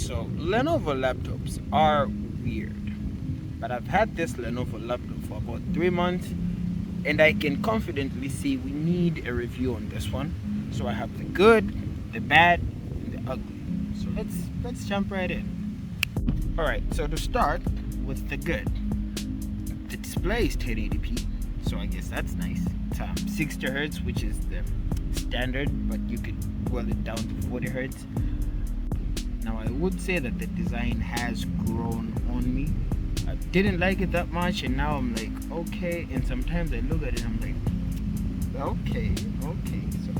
So Lenovo laptops are weird, but I've had this Lenovo laptop for about 3 months, and I can confidently say we need a review on this one. So I have the good, the bad, and the ugly. So let's jump right in. Alright, so to start with the good, the display is 1080p, so I guess that's nice. It's 60 Hz, which is the standard, but you could boil it down to 40 Hz. Now I would say that the design has grown on me. I didn't like it that much, and now I'm like, okay. And sometimes I look at it and I'm like, okay. So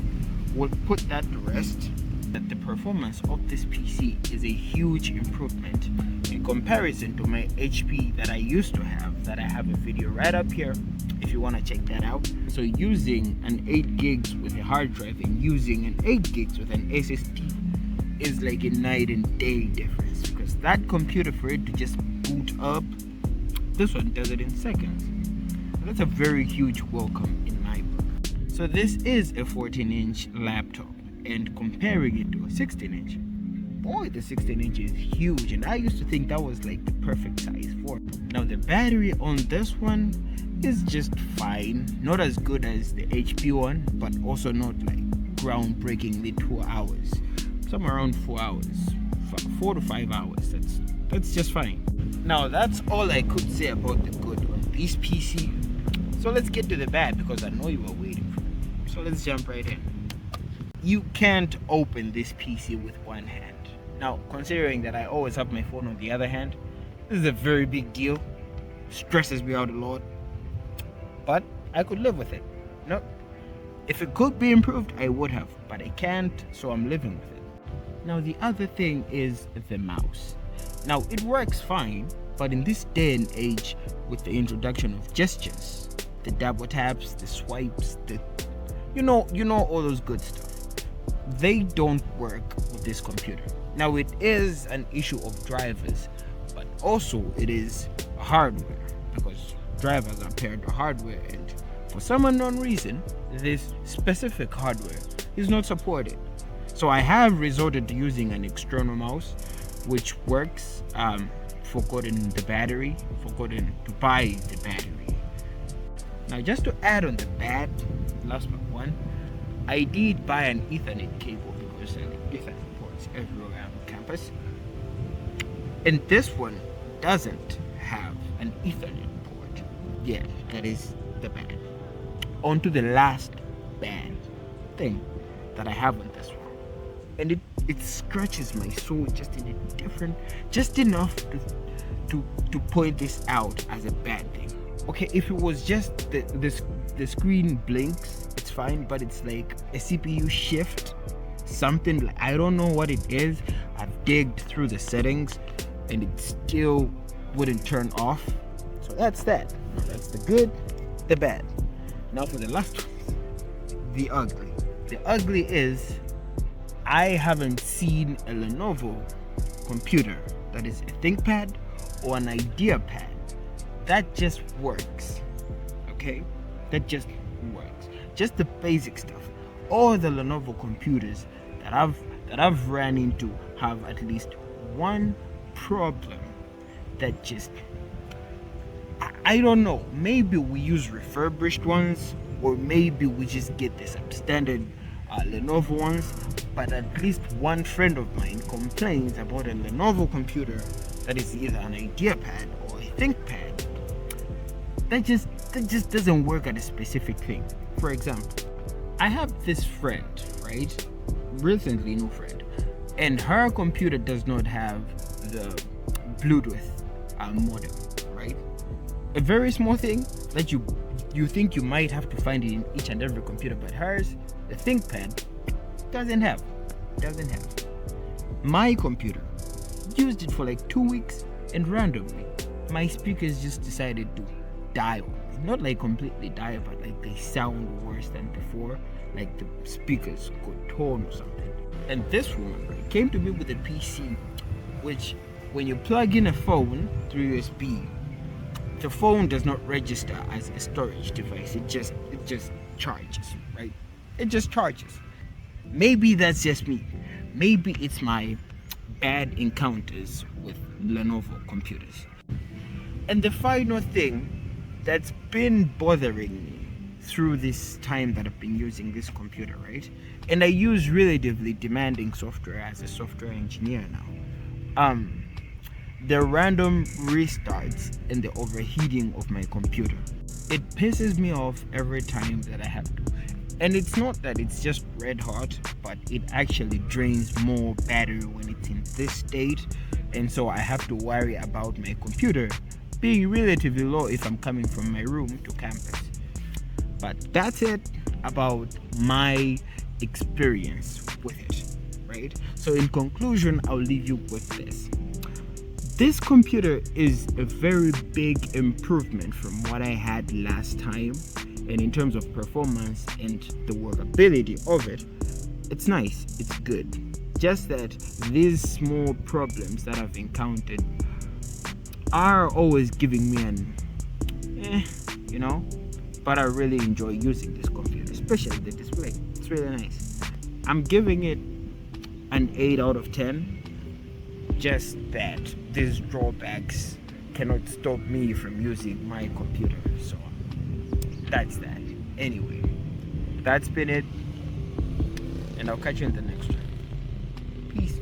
we'll put that to rest. That the performance of this PC is a huge improvement in comparison to my HP that I used to have, that I have a video right up here if you want to check that out. So using an 8 gigs with a hard drive and using an 8 gigs with an SSD is like a night and day difference, because that computer, for it to just boot up, this one does it in seconds. That's a very huge welcome in my book. So this is a 14-inch laptop, and comparing it to a 16-inch, boy, the 16-inch is huge, and I used to think that was like the perfect size for it. Now the battery on this one is just fine, not as good as the HP one, but also not like groundbreakingly 2 hours. Somewhere around 4 hours, 4 to 5 hours. That's just fine. Now that's all I could say about the good on this PC. So let's get to the bad, because I know you were waiting for it. So let's jump right in. You can't open this PC with one hand. Now, considering that I always have my phone on the other hand, this is a very big deal. Stresses me out a lot, but I could live with it. No, if it could be improved, I would have, but I can't, so I'm living with it. Now the other thing is the mouse. Now it works fine, but in this day and age, with the introduction of gestures, the double taps, the swipes, the you know all those good stuff, they don't work with this computer. Now it is an issue of drivers, but also it is hardware, because drivers are paired to hardware, and for some unknown reason, this specific hardware is not supported. So I have resorted to using an external mouse, which works. Forgotten the battery, forgotten to buy the battery. Now just to add on the bad, last but one, I did buy an Ethernet cable, because Ethernet ports everywhere around campus, and this one doesn't have an Ethernet port. Yeah, that is the bad. On to the last bad thing that I have on this one, and it scratches my soul just enough to point this out as a bad thing. Okay, if it was just the screen blinks, it's fine, but it's like a CPU shift, something like, I don't know what it is. I've digged through the settings and it still wouldn't turn off. So that's that. That's the good, the bad. Now for the last one, the ugly. The ugly is, I haven't seen a Lenovo computer that is a ThinkPad or an IdeaPad that just works. Okay, that just works. Just the basic stuff. All the Lenovo computers that I've ran into have at least one problem that just, I don't know. Maybe we use refurbished ones, or maybe we just get the substandard Lenovo ones. But at least one friend of mine complains about a Lenovo computer that is either an IdeaPad or a ThinkPad that just doesn't work at a specific thing. For example, I have this friend, right? Recently new friend, and her computer does not have the Bluetooth modem, right? A very small thing that you think you might have to find it in each and every computer, but hers, the ThinkPad, doesn't have. My computer used it for like 2 weeks, and randomly my speakers just decided to die on me. Not like completely die, but like they sound worse than before, like the speakers got torn or something. And this one came to me with a PC, which when you plug in a phone through USB, the phone does not register as a storage device. It just charges, right? It just charges. Maybe that's just me. Maybe it's my bad encounters with Lenovo computers. And the final thing that's been bothering me through this time that I've been using this computer, right? And I use relatively demanding software as a software engineer now. The random restarts and the overheating of my computer. It pisses me off every time that I have to. And it's not that it's just red hot, but it actually drains more battery when it's in this state. And so I have to worry about my computer being relatively low if I'm coming from my room to campus. But that's it about my experience with it, right? So in conclusion, I'll leave you with this. This computer is a very big improvement from what I had last time, and in terms of performance and the workability of it, it's nice, it's good. Just that these small problems that I've encountered are always giving me an but I really enjoy using this computer, especially the display. It's really nice. I'm giving it an 8 out of 10. Just that these drawbacks cannot stop me from using my computer. So that's that. Anyway, that's been it. And I'll catch you in the next one. Peace.